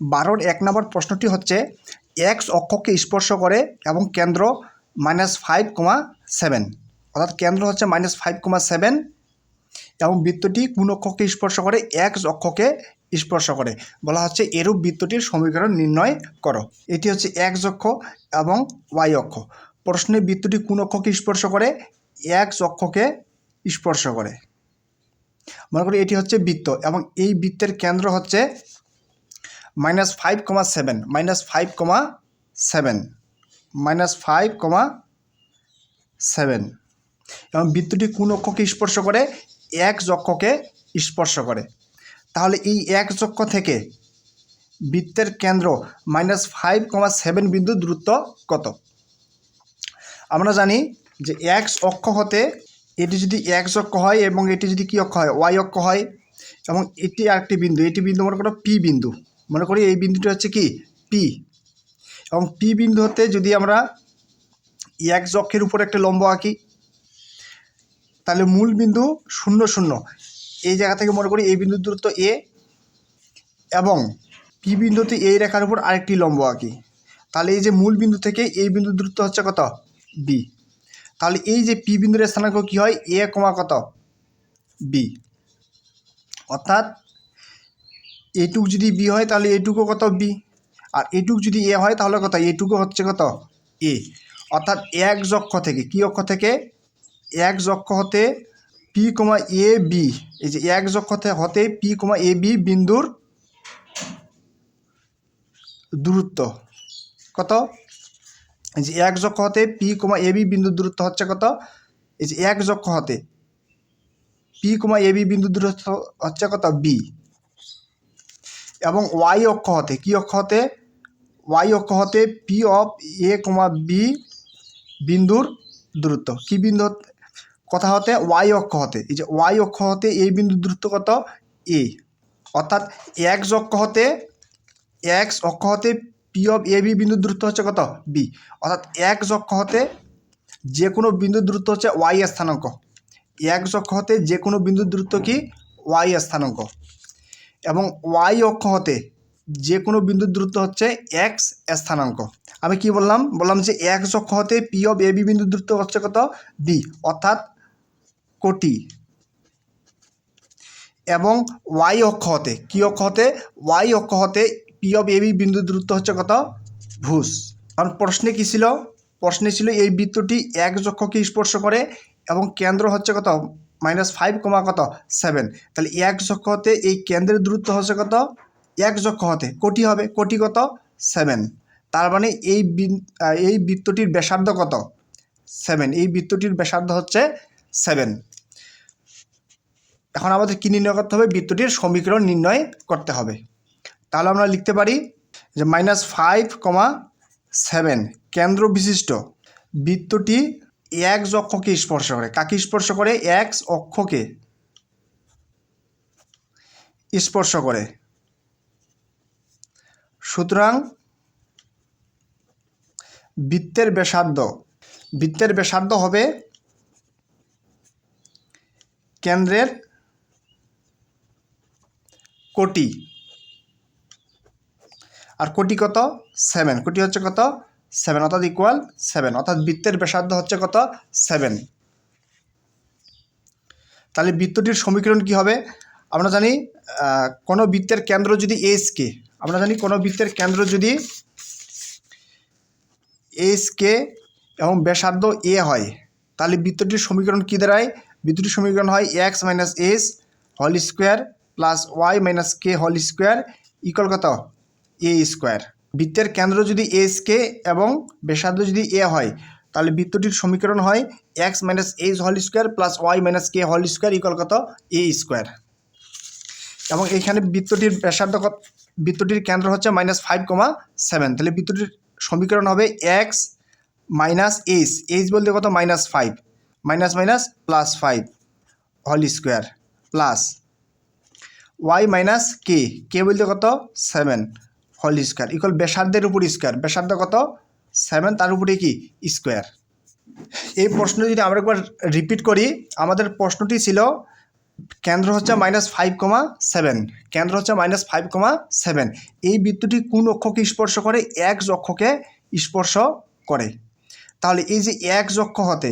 12 1 নম্বর প্রশ্নটি হচ্ছে এক্স অক্ষকে স্পর্শ করে এবং কেন্দ্র -5,7, অর্থাৎ কেন্দ্র হচ্ছে -5,7 এবং বৃত্তটি কোন অক্ষকে স্পর্শ করে? এক্স অক্ষকে স্পর্শ করে। বলা হচ্ছে এরূপ বৃত্তটির সমীকরণ নির্ণয় করো। এটি হচ্ছে এক্স অক্ষ এবং ওয়াই অক্ষ। প্রশ্নে বৃত্তটি কোন অক্ষকে স্পর্শ করে? এক্স অক্ষকে স্পর্শ করে। মনে করি এটি হচ্ছে বৃত্ত এবং এই বৃত্তের কেন্দ্র হচ্ছে -5,7 -5,7 এবং বৃত্তটি কোন অক্ষকে স্পর্শ করে? এক্স অক্ষকে স্পর্শ করে। তাহলে এই এক্স অক্ষ থেকে বৃত্তের কেন্দ্র -5,7 বিন্দু দূরত্ব কত? আমরা জানি যে এক্স অক্ষ হতে এটি যদি এক্স অক্ষ হয় এবং এটি যদি কী অক্ষ হয়? ওয়াই অক্ষ হয় এবং এটি আরেকটি বিন্দু, এটি বিন্দু মনে করো পি বিন্দু, মনে করি এই বিন্দুটি হচ্ছে কি পি, এবং পি বিন্দু হতে যদি আমরা এক্স অক্ষের উপর একটা লম্ব আঁকি, তাহলে মূল বিন্দু 0 0, এই জায়গা থেকে মনে করি এই বিন্দুর দূরত্ব এ, এবং পি বিন্দুতে এই রেখার উপর আরেকটি লম্ব আঁকি, তাহলে এই যে মূল বিন্দু থেকে এই বিন্দুর দূরত্ব হচ্ছে কত? বি। তাহলে এই যে পি বিন্দুর স্থানাঙ্ক কী হয়? এ কমা কত? বি। অর্থাৎ এটুক যদি বি হয় তাহলে এটুকু কত? বি। আর এটুক যদি এ হয় তাহলে কত? এটুকু হচ্ছে কত? এ। অর্থাৎ এক্স অক্ষ থেকে, কী অক্ষ থেকে? এক্স অক্ষ হতে পি কমা এ বি, এই যে এক্স অক্ষ হতে পি কমা এ বি বিন্দুর দূরত্ব কত? এই যে এক্স অক্ষ হতে পি কমা এ বি বিন্দুর দূরত্ব হচ্ছে কত? এই যে এক্স অক্ষ হতে পি কমা এ বি বিন্দুর দূরত্ব হচ্ছে কত? বি। এবং ওয়াই অক্ষ হতে, কী অক্ষ হতে? ওয়াই অক্ষ হতে P of A comma B বিন্দুর দূরত্ব, কী বিন্দু কথা হতে? ওয়াই অক্ষ হতে, এই যে ওয়াই অক্ষ হতে এই বিন্দুর দূরত্ব কত? এ। অর্থাৎ এক্স অক্ষ হতে পি অফ এ বি বিন্দুর দূরত্ব হচ্ছে কত? বি। অর্থাৎ এক্স অক্ষ হতে যে কোনো বিন্দুর দূরত্ব হচ্ছে ওয়াই স্থানাঙ্ক। এক্স অক্ষ হতে যে কোনো বিন্দুর দূরত্ব কি? ওয়াই স্থানাঙ্ক। এবং ওয়াই অক্ষ হতে যে কোনো বিন্দুর দূরত্ব হচ্ছে এক্স স্থানাঙ্ক। আমি কি বললাম? বললাম যে এক্স অক্ষ হতে পি অফ এ বি বিন্দুর দূরত্ব হচ্ছে কত? বি, অর্থাৎ কোটি। এবং ওয়াই অক্ষ হতে, কী অক্ষ হতে? ওয়াই অক্ষ হতে পি অফ এ বি বিন্দুর দূরত্ব হচ্ছে কত? ভুজ। কারণ প্রশ্নে কী ছিল? প্রশ্নে ছিল এই বৃত্তটি এক্স অক্ষকে স্পর্শ করে এবং কেন্দ্র হচ্ছে কত? -5,7। তাহলে এক্স অক্ষ হতে এই কেন্দ্রের দূরত্ব হচ্ছে কত? এক্স অক্ষ হতে কোটি হবে, কোটি কত? 7। তার মানে এই বৃত্তটির ব্যাসার্ধ কত? 7। এই বৃত্তটির ব্যাসার্ধ হচ্ছে 7। এখন আমাদের কী নির্ণয় করতে হবে? বৃত্তটির সমীকরণ নির্ণয় করতে হবে। তাহলে আমরা লিখতে পারি যে -5,7 কেন্দ্র বিশিষ্ট বৃত্তটি এক্স অক্ষকে স্পর্শ করে। কাকে স্পর্শ করে? এক্স অক্ষকে স্পর্শ করে। সুতরাং বৃত্তের ব্যাসার্ধ হবে কেন্দ্রের কোটি। আর কোটি কত? 7। কোটি হচ্ছে কত? 7, অর্থাৎ ইকুয়াল 7, অর্থাৎ বৃত্তের ব্যাসার্ধ হচ্ছে কত? 7। তাহলে বৃত্তটির সমীকরণ কি হবে? আমরা জানি কোনো বৃত্তের কেন্দ্র যদি এসকে, আমরা জানি কোনো বৃত্তের কেন্দ্র যদি এসকে এবং ব্যাসার্ধ এ হয়, তাহলে বৃত্তটির সমীকরণ কী দাঁড়ায়? বৃত্তটির সমীকরণ হয় X minus S whole square plus Y minus K whole square equal কত? A square. বৃত্তের কেন্দ্র যদি এসকে এবং ব্যাসার্ধ যদি এ হয়, তাহলে বৃত্তটির সমীকরণ হয় X minus H whole square plus Y minus K whole square equal কত? A square. এবং এইখানে বৃত্তটির ব্যাসার্ধ, বৃত্তটির কেন্দ্র হচ্ছে -5,7। তাহলে বৃত্তটির সমীকরণ হবে এক্স মাইনাস এইচ বলতে কত? -5, minus minus plus 5 whole square plus Y minus K বলতে কত? 7 হোল স্কোয়ার ইকুয়াল ব্যাসার্ধের উপর স্কোয়ার। ব্যাসার্ধ কত? 7, তার উপরে কি? স্কোয়ার। এই প্রশ্ন যদি আমরা একবার রিপিট করি, আমাদের প্রশ্নটি ছিল কেন্দ্র হচ্ছে -5,7, কেন্দ্র হচ্ছে -5,7। এই বৃত্তটি কোন অক্ষকে স্পর্শ করে? এক্স অক্ষকে স্পর্শ করে। তাহলে এই যে এক্স অক্ষ হতে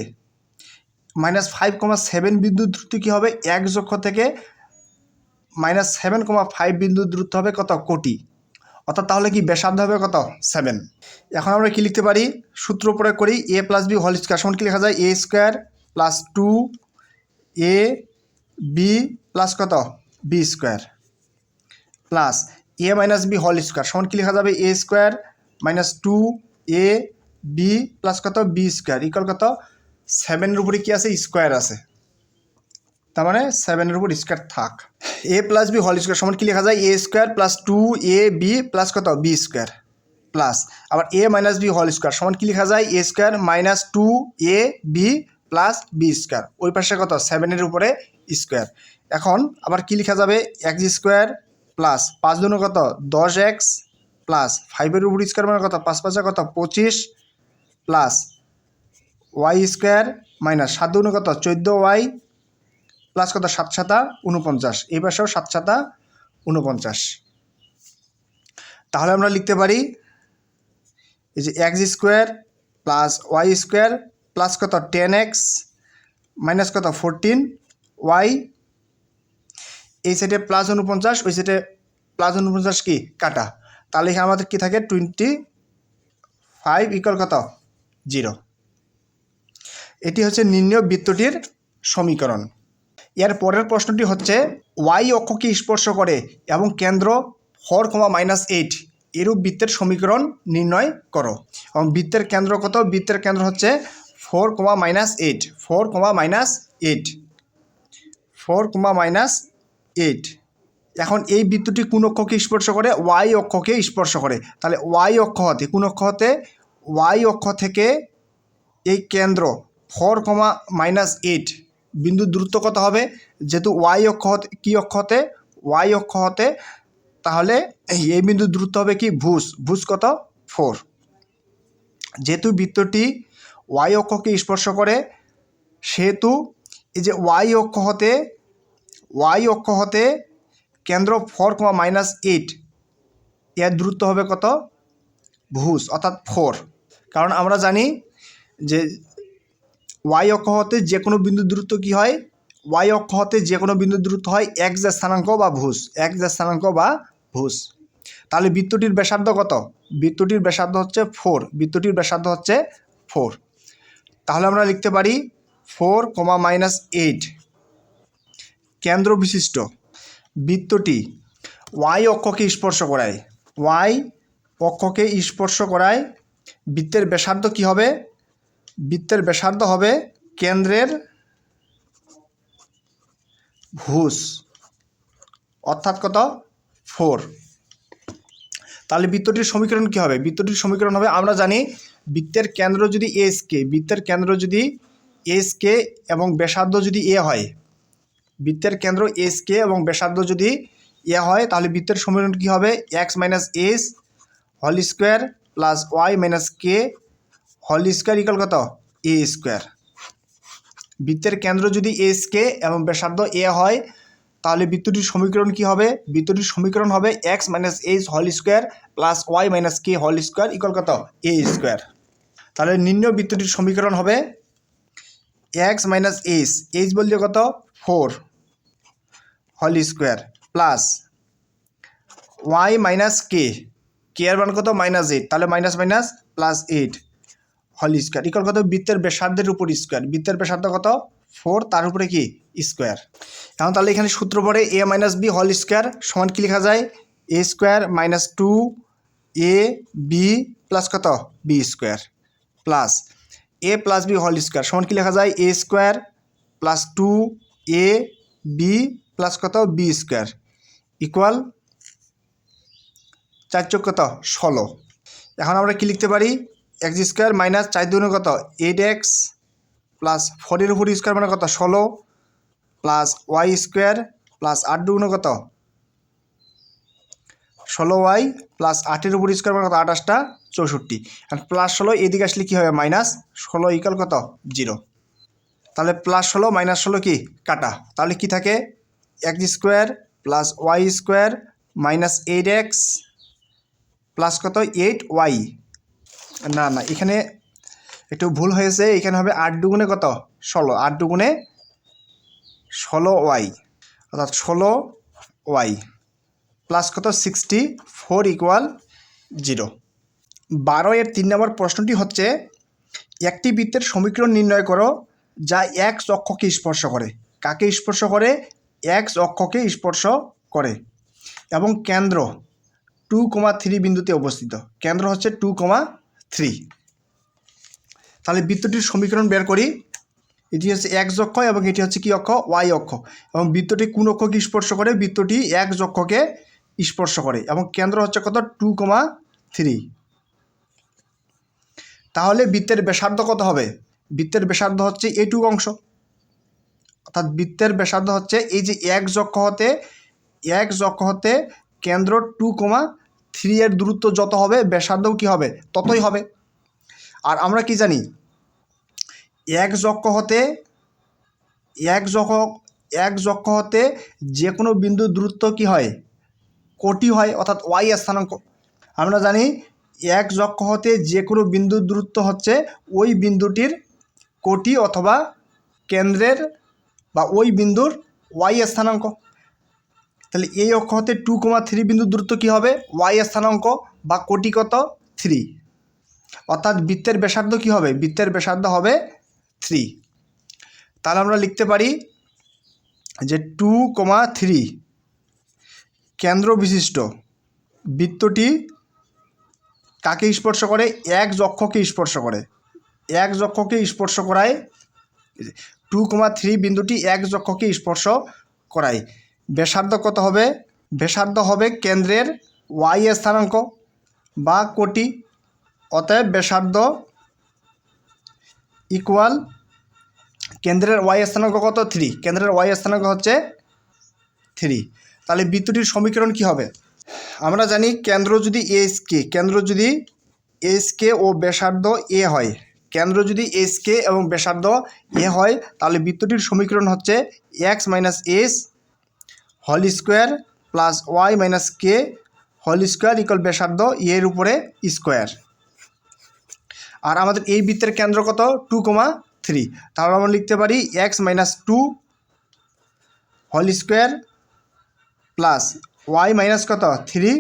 -5,7 বিন্দু দূরত্ব কী হবে? এক্স অক্ষ থেকে -7,5 বিন্দু দূরত্ব হবে কত? কোটি। অর্থাৎ তাহলে কি ব্যাসার্ধ হবে কত? 7। এখন আমরা কি লিখতে পারি? সূত্র প্রয়োগ করি। a + b হোল স্কয়ার সমান কি লেখা যায়? a² + 2ab প্লাস কত? b² plus a - b whole square সমান কি লেখা যাবে? a² - 2ab প্লাস কত? b² ইকুয়াল কত? 7-এর উপরে কি আছে? স্কোয়ার আছে, তার মানে 7-এর উপর স্কোয়ার থাক। a + b হোল স্কয়ার সমান কি লেখা যায়? a² + 2ab প্লাস কত? b² প্লাস আবার a - b হোল স্কয়ার সমান কি লেখা যায়? a² - 2ab plus b²। ওই পাশে কত? 7-এর উপরে স্কোয়ার। এখন আবার কি লেখা যাবে? x² প্লাস 5 দুগুণে কত? 10x প্লাস 5-এর উপর স্কোয়ার মানে কত? 5 5 কত? 25 প্লাস y² মাইনাস 7 দুগুণে কত? 14y প্লাস কত? 7 7 49। এই পাশেও 7 7 49। তাহলে আমরা লিখতে পারি এই যে x² প্লাস y² প্লাস কত? 10x মাইনাস কত? 14y। এই সাইডে প্লাস 49, ওই সাইডে প্লাস 49 কি কাটা, তাহলে এখানে আমাদের কি থাকে? 25 ইকুয়াল কত? 0। এটি হচ্ছে নির্ণেয় বৃত্তটির সমীকরণ। এর পরের প্রশ্নটি হচ্ছে y অক্ষকে স্পর্শ করে এবং কেন্দ্র 4,-8 এরূপ বৃত্তের সমীকরণ নির্ণয় করো। এবং বৃত্তের কেন্দ্র কত? বৃত্তের কেন্দ্র হচ্ছে 4,-8, 4,-8, 4,-8। এখন এই বৃত্তটি কোন অক্ষকে স্পর্শ করে? y অক্ষকে স্পর্শ করে। তাহলে y অক্ষ হতে, কোন অক্ষ হতে? y অক্ষ থেকে এই কেন্দ্র 4,-8 বিন্দু দূরত্ব কত হবে? যেহেতু y অক্ষ হতে, কি অক্ষ হতে? y অক্ষ হতে, তাহলে এই বিন্দু দূরত্ব হবে কি? ভুজ কত? 4। যেহেতু বৃত্তটি y অক্ষকে স্পর্শ করে, সেহেতু এই যে y অক্ষ হতে কেন্দ্র 4,-8 এর দূরত্ব হবে কত? ভুজ অর্থাৎ 4। কারণ আমরা জানি যে y অক্ষ হতে যে কোনো বিন্দু দূরত্ব কি হয়? y অক্ষ হতে যে কোনো বিন্দু দূরত্ব হয় x এর স্থানাঙ্ক বা ভুজ, x এর স্থানাঙ্ক বা ভুজ। তাহলে বৃত্তটির ব্যাসার্ধ কত? বৃত্তটির ব্যাসার্ধ হচ্ছে 4, বৃত্তটির ব্যাসার্ধ হচ্ছে 4। তাহলে আমরা লিখতে পারি 4,-8 কেন্দ্র বিশিষ্ট বৃত্তটি y অক্ষকে স্পর্শ করায়, y অক্ষকে স্পর্শ করায় বৃত্তের ব্যাসার্ধ কি হবে? বৃত্তের ব্যাসার্ধ হবে কেন্দ্রের ভুজ অর্থাৎ কত? 4। তাহলে বৃত্তটির সমীকরণ কি হবে? বৃত্তটির সমীকরণ হবে, আমরা জানি বৃত্তের কেন্দ্র যদি এসকে, বৃত্তের কেন্দ্র যদি এসকে এবং ব্যাসার্ধ যদি এ হয়, বৃত্তের কেন্দ্র এসকে এবং ব্যাসার্ধ যদি এ হয়, তাহলে বৃত্তের সমীকরণ কি হবে? x - s whole square plus y - k whole square equal কত? a²। বৃত্তের কেন্দ্র যদি এসকে এবং ব্যাসার্ধ এ হয়, তাহলে বৃত্তটির সমীকরণ কি হবে? বৃত্তটির সমীকরণ হবে x - s whole square plus y - k whole square equal কত? a²। তাহলে নির্ণেয় বৃত্তটির সমীকরণ হবে x - s, h বলতে কত? 4 whole square plus y - k এর মান কত? -8, তাহলে minus minus plus 8 whole square equal কত? বৃত্তের ব্যাসার্ধের উপর স্কোয়ার, বৃত্তের ব্যাসার্ধ কত? 4, তার উপরে কি? স্কোয়ার। এখন তাহলে এখানে সূত্র পড়ে a - b হোল স্কোয়ার সমান কি লেখা যায়? a² - 2ab প্লাস কত? b² plus a + b whole square সমান কি লেখা যায়? a² + 2ab প্লাস কত? b² ইকুয়াল 4 × কত? 16। এখন আমরা কি লিখতে পারি? x² মাইনাস 4 দুগুণে কত? 8x প্লাস 4-এর উপর স্কোয়ার মানে কত? 16 প্লাস y² প্লাস 8 দুগুণে কত? 16y প্লাস 8-এর উপর স্কোয়ার মানে কত? 28 64। আর প্লাস 16 এদিকে আসলে কী হবে? -16 ইকুয়াল কত? 0। তাহলে +16 - 16 কি কাটা, তাহলে কি থাকে? X square plus y square minus 8x plus কত 8y। না না, এখানে একটু ভুল হয়েছে, এখানে হবে 8 দুগুণে কত 16, 8 দুগুণে 16y, অর্থাৎ 16y প্লাস কত 64 ইকুয়াল 0। 12-এর 3 নম্বর প্রশ্নটি হচ্ছে একটি বৃত্তের সমীকরণ নির্ণয় করো যা x অক্ষকে স্পর্শ করে। কাকে স্পর্শ করে? x অক্ষকে স্পর্শ করে এবং কেন্দ্র 2,3 বিন্দুতে অবস্থিত। কেন্দ্র হচ্ছে 2,3। তাহলে বৃত্তটির সমীকরণ বের করি। এটি হচ্ছে x অক্ষ এবং এটি হচ্ছে কি অক্ষ? y অক্ষ। এবং বৃত্তটি কোন অক্ষকে স্পর্শ করে? বৃত্তটি x অক্ষকে স্পর্শ করে এবং কেন্দ্র হচ্ছে কত? 2,3। তাহলে বৃত্তের ব্যাসার্ধ কত হবে? বৃত্তের ব্যাসার্ধ হচ্ছে এইটুকু অংশ, অর্থাৎ বৃত্তের ব্যাসার্ধ হচ্ছে এই যে x অক্ষ হতে কেন্দ্র 2,3 এর দূরত্ব যত হবে ব্যাসার্ধও কি হবে? ততই হবে। আর আমরা কি জানি? x অক্ষ হতে যে কোনো বিন্দুর দূরত্ব কি হয়? কোটি হয়, অর্থাৎ y স্থানাঙ্ক। আমরা জানি x অক্ষ হতে যে কোনো বিন্দুর দূরত্ব হচ্ছে ওই বিন্দুটির কোটি অথবা কেন্দ্রের বা ওই বিন্দুর y স্থানাঙ্ক। তাহলে এই অক্ষ হতে 2,3 বিন্দুর দূরত্ব কী হবে? y স্থানাঙ্ক বা কোটি কত? 3। অর্থাৎ বৃত্তের ব্যাসার্ধ কী হবে? বৃত্তের ব্যাসার্ধ হবে 3। তাহলে আমরা লিখতে পারি যে 2,3 কেন্দ্র বিশিষ্ট বৃত্তটি কাকে স্পর্শ করে? x অক্ষকে স্পর্শ করে। x অক্ষকে স্পর্শ করায় 2,3 বিন্দুটি x অক্ষকে স্পর্শ করায়। ব্যাসার্ধ কত হবে? ব্যাসার্ধ হবে কেন্দ্রের y স্থানাঙ্ক বা কোটি। অতএব ব্যাসার্ধ ইকুয়াল কেন্দ্রের y স্থানাঙ্ক কত? 3। কেন্দ্রের y স্থানাঙ্ক হচ্ছে 3। তাহলে বৃত্তটির সমীকরণ কি হবে? আমরা জানি কেন্দ্র যদি এসকে ও ব্যাসার্ধ এ হয়, কেন্দ্র যদি এসকে এবং ব্যাসার্ধ এ হয়, তাহলে বৃত্তটির সমীকরণ হচ্ছে x minus S whole square plus Y minus K whole square equal ব্যাসার্ধ এর উপরে স্কোয়ার। আর আমাদের এই বৃত্তের কেন্দ্র কত? 2,3। তাহলে আমরা লিখতে পারি x minus 2 whole square plus Y minus কত? 3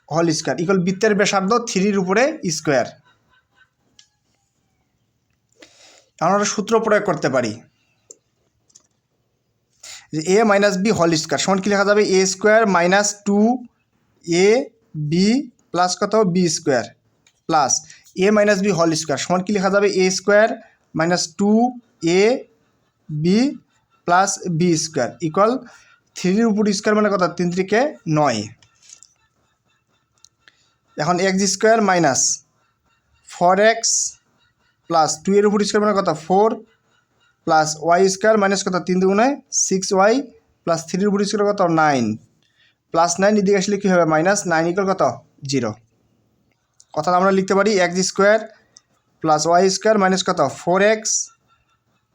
হোল স্কোয়ার ইকুয়াল বৃত্তের ব্যাসার্ধ 3-র উপরে স্কোয়ার। আমরা সূত্র প্রয়োগ করতে পারি যে a minus B whole square সমান কি লেখা যাবে? a square minus 2 a B plus কত? B square plus a minus B whole square সমান কি লেখা যাবে? a square minus 2 a B plus B square equal 3-র উপর স্কোয়ার মানে কত? 3 × 9। এখন x square minus 4x plus 2 এর উপর স্কোয়ার মানে কত? 4 প্লাস ওয়াই স্কোয়ার মাইনাস কত? 3 দুগুণে 6y প্লাস 3-র উপর স্কোয়ার কত? 9 প্লাস 9 এদিকে আসলে কী হবে? মাইনাস 9 ইকুয়াল কত? 0। অর্থাৎ আমরা লিখতে পারি x square plus y square minus কত? 4x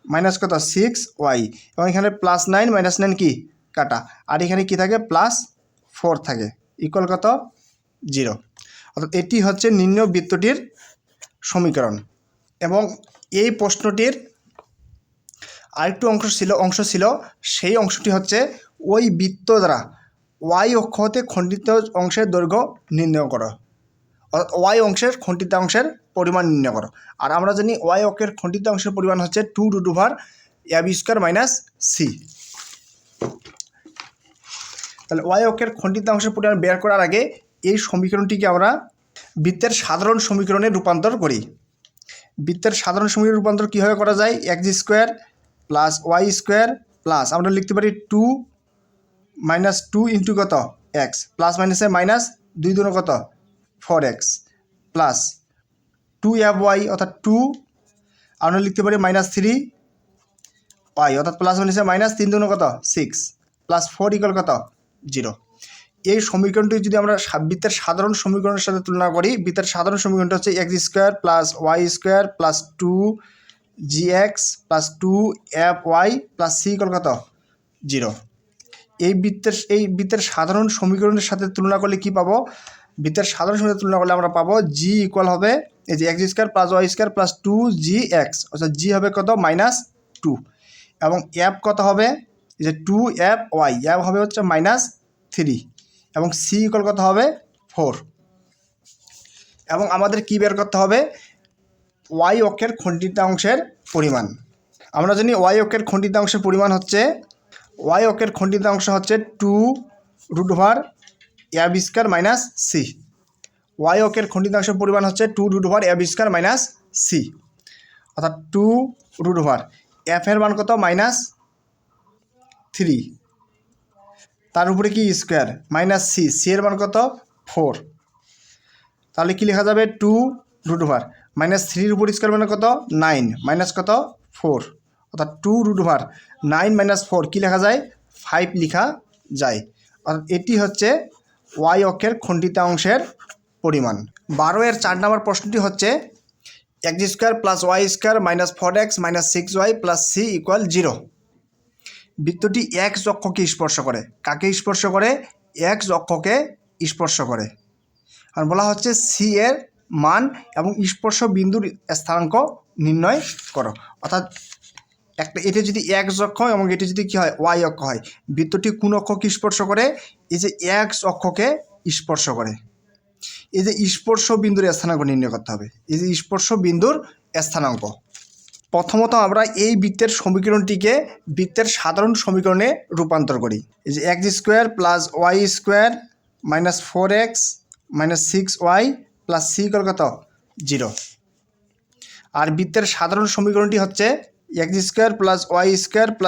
মাইনাস কত? 6y এবং এখানে প্লাস 9 মাইনাস 9 কি কাটা, আর এখানে কি থাকে? প্লাস 4 থাকে ইকুয়াল কত? 0। অর্থাৎ এটি হচ্ছে নির্ণয় বৃত্তটির সমীকরণ। এবং এই প্রশ্নটির আরেকটু অংশ ছিল, সেই অংশটি হচ্ছে ওই বৃত্ত দ্বারা y অক্ষ হতে খণ্ডিত অংশের দৈর্ঘ্য নির্ণয় করো, অর্থাৎ y অংশের খণ্ডিত অংশের পরিমাণ নির্ণয় করো। আর আমরা জানি y অক্ষের খণ্ডিত অংশের পরিমাণ হচ্ছে 2√ab স্কোয়ার মাইনাস সি। তাহলে y অক্ষের খণ্ডিত অংশের পরিমাণ বের করার আগে এই সমীকরণটিকে আমরা বৃত্তের সাধারণ সমীকরণে রূপান্তর করি। বৃত্তের সাধারণ সমীকরণে রূপান্তর কীভাবে করা যায়? x square plus y square plus আমরা লিখতে পারি 2 মাইনাস 2 ইন্টু কত? x প্লাস মাইনাসে মাইনাস 2 দুগুণ কত? 4x প্লাস 2ay অর্থাৎ 2 আমরা লিখতে পারি মাইনাস 3y অর্থাৎ প্লাস মাইনাসে মাইনাস 3 দুগুণ কত? 6 প্লাস 4 ইকুয়াল কত? 0। এই সমীকরণটি যদি আমরা বৃত্তের সাধারণ সমীকরণের সাথে তুলনা করি, বৃত্তের সাধারণ সমীকরণটা হচ্ছে x square plus y square plus 2gx plus 2fy plus c equal কত? জিরো। এই বৃত্তের সাধারণ সমীকরণের সাথে তুলনা করলে কি পাবো? বৃত্তের সাধারণ সমীকরণের তুলনা করলে আমরা পাবো জি ইকুয়াল হবে এই যে x square plus y square plus 2gx, অর্থাৎ জি হবে কত? -2। এবং এফ কত হবে? এই যে 2fy, এফ হবে হচ্ছে -3। এবং সি ইকুয়াল কত হবে? 4। এবং আমাদের কি বের করতে হবে? ওয়াই অক্ষের খণ্ডিতাংশের পরিমাণ। আমরা জানি ওয়াই অক্ষের খণ্ডিতাংশের পরিমাণ হচ্ছে, ওয়াই অক্ষের খণ্ডিতাংশ হচ্ছে 2√f² - c। ওয়াই অক্ষের খণ্ডিতাংশের পরিমাণ হচ্ছে 2√f² - c, অর্থাৎ 2√f এর মান কত? -3, তার উপরে কি স্কোয়ার -c, c এর মান কত? 4। তাহলে কি লেখা যাবে? 2√f -3 উপর স্কোয়ার মানে কত? 9 মাইনাস কত? 4, অর্থাৎ 2√9 - 4 কি লেখা যায়? 5 লেখা যায়। অর্থাৎ এটি হচ্ছে ওয়াই অক্ষের খণ্ডিতাংশের পরিমাণ। 12 এর 4 নম্বর প্রশ্নটি হচ্ছে x² + y² - 4x - 6y + c = 0। বৃত্তটি x অক্ষকে স্পর্শ করে। কাকে স্পর্শ করে? x অক্ষকে স্পর্শ করে। আর বলা হচ্ছে সি এর মান এবং স্পর্শ বিন্দুর স্থানাঙ্ক নির্ণয় করো। অর্থাৎ এটি যদি x অক্ষ এবং এটি যদি কি হয়? y অক্ষ হয়। বৃত্তটি কোন অক্ষকে স্পর্শ করে? এই যে x অক্ষকে স্পর্শ করে। এই যে স্পর্শ বিন্দুর স্থানাঙ্ক নির্ণয় করতে হবে। এই যে স্পর্শ বিন্দুর স্থানাঙ্ক। প্রথমত আমরা এই বৃত্তের সমীকরণটিকে বৃত্তের সাধারণ সমীকরণে রূপান্তর করি। এই যে x² + y² - 4x - 6y + c = কত? 0। আর বৃত্তের সাধারণ সমীকরণটি হচ্ছে x² + y²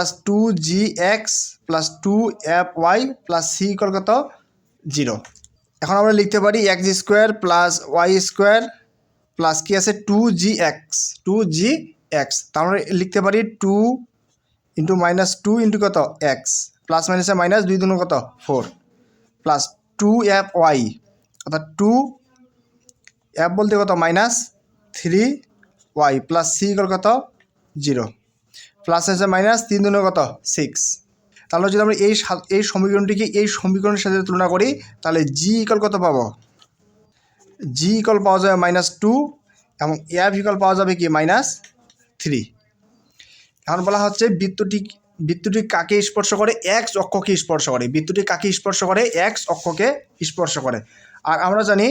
+ 2gx + 2fy + c = কত? 0। এখন আমরা লিখতে পারি x² + y² প্লাস কি আছে? 2gx। তাহলে লিখতে পারি 2 × -2 × কত? x প্লাস মাইনাসে মাইনাস 2 × কত? 4 প্লাস 2fy, অর্থাৎ 2f বলতে কত? -3y প্লাস c = কত? 0 প্লাস আছে মাইনাস 3 × কত? 6। তাহলে যদি আমরা এই সমীকরণটিকে এই সমীকরণের সাথে তুলনা করি তাহলে জি ইকুয়াল কত পাবো? জি ইকুয়াল পাওয়া যাবে -2 এবং এফ ইকুয়াল পাওয়া যাবে কি? -3। এখন বলা হচ্ছে বৃত্তটি কাকে স্পর্শ করে? এক্স অক্ষকে স্পর্শ করে। বৃত্তটি কাকে স্পর্শ করে? এক্স অক্ষকে স্পর্শ করে। আর আমরা জানি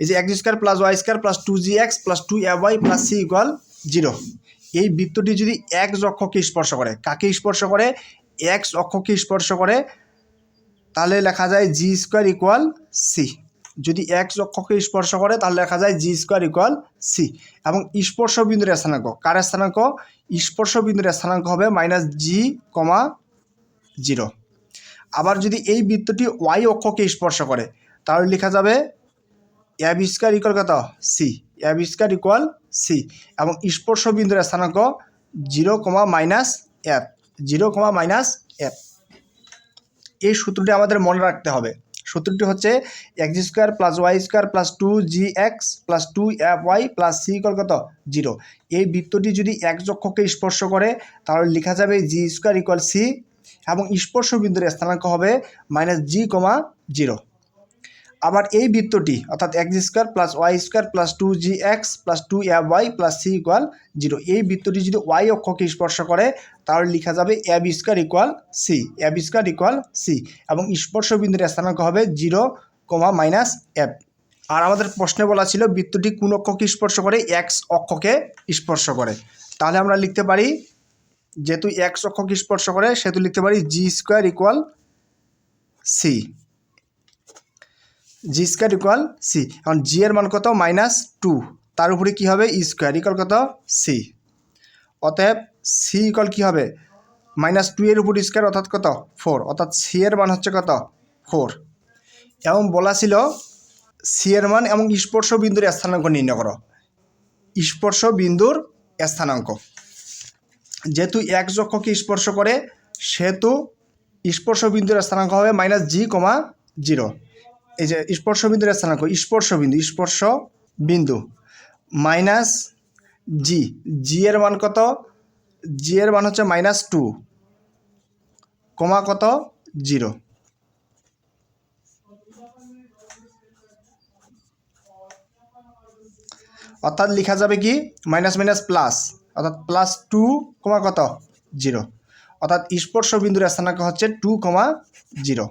এই যে x² + y² + 2gx + 2fy + c = 0। এই বৃত্তটি যদি এক্স অক্ষকে স্পর্শ করে, কাকে স্পর্শ করে? এক্স অক্ষকে স্পর্শ করে, তাহলে লেখা যায় g² = c। যদি এক্স অক্ষকে স্পর্শ করে তাহলে লেখা যায় g² = c। এবং স্পর্শ বিন্দুর স্থানাঙ্ক, কার স্থানাঙ্ক? স্পর্শ বিন্দুর স্থানাঙ্ক হবে -g,0। আবার যদি এই বৃত্তটি y অক্ষকে স্পর্শ করে তাহলে লেখা যাবে f² = কত? c, f² = c। এবং স্পর্শ বিন্দুর স্থানাঙ্ক 0,-f, 0,-f। এই সূত্রটি আমাদের মনে রাখতে হবে। সূত্রটি হচ্ছে x² + y² + 2gx + 2fy + c = কত? 0। এই বৃত্তটি যদি x অক্ষকে স্পর্শ করে তাহলে লেখা যাবে g² = c এবং স্পর্শ বিন্দুর স্থানাঙ্ক হবে -g,0। আবার এই বৃত্তটি অর্থাৎ x² + y² + 2gx + 2fy + c = 0। এই বৃত্তটি যদি y অক্ষকে স্পর্শ করে তাহলে লেখা যাবে f² = c, f² = c এবং স্পর্শ বিন্দুর স্থানাঙ্ক হবে 0,-f। আর আমাদের প্রশ্নে বলা ছিল বৃত্তটি কোন অক্ষকে স্পর্শ করে? x অক্ষকে স্পর্শ করে। তাহলে আমরা লিখতে পারি, যেহেতু x অক্ষকে স্পর্শ করে সেহেতু লিখতে পারি g² = c, g² = c। এখন g এর মান কত? -2, তার উপরে কি হবে? স্কোয়ার ইকুয়াল কত? c। অতএব c ইকুয়াল কি হবে? -2 এর উপর স্কোয়ার অর্থাৎ কত? 4, অর্থাৎ c এর মান হচ্ছে কত? 4। এবং বলা ছিল c এর মান এবং স্পর্শ বিন্দুর স্থানাঙ্ক নির্ণয় করো। স্পর্শ বিন্দুর স্থানাঙ্ক, যেহেতু x অক্ষকে স্পর্শ করে সেহেতু স্পর্শ বিন্দুর স্থানাঙ্ক হবে -g,0। এই যে স্পর্শ বিন্দুর স্থানাঙ্ক, স্পর্শ বিন্দু -g, g এর মান কত? g এর মান হচ্ছে -2 কমা কত 0, অর্থাৎ লেখা যাবে কি মাইনাস মাইনাস প্লাস, অর্থাৎ +2, কত 0, অর্থাৎ স্পর্শ বিন্দুর স্থানাঙ্ক হচ্ছে 2, 0।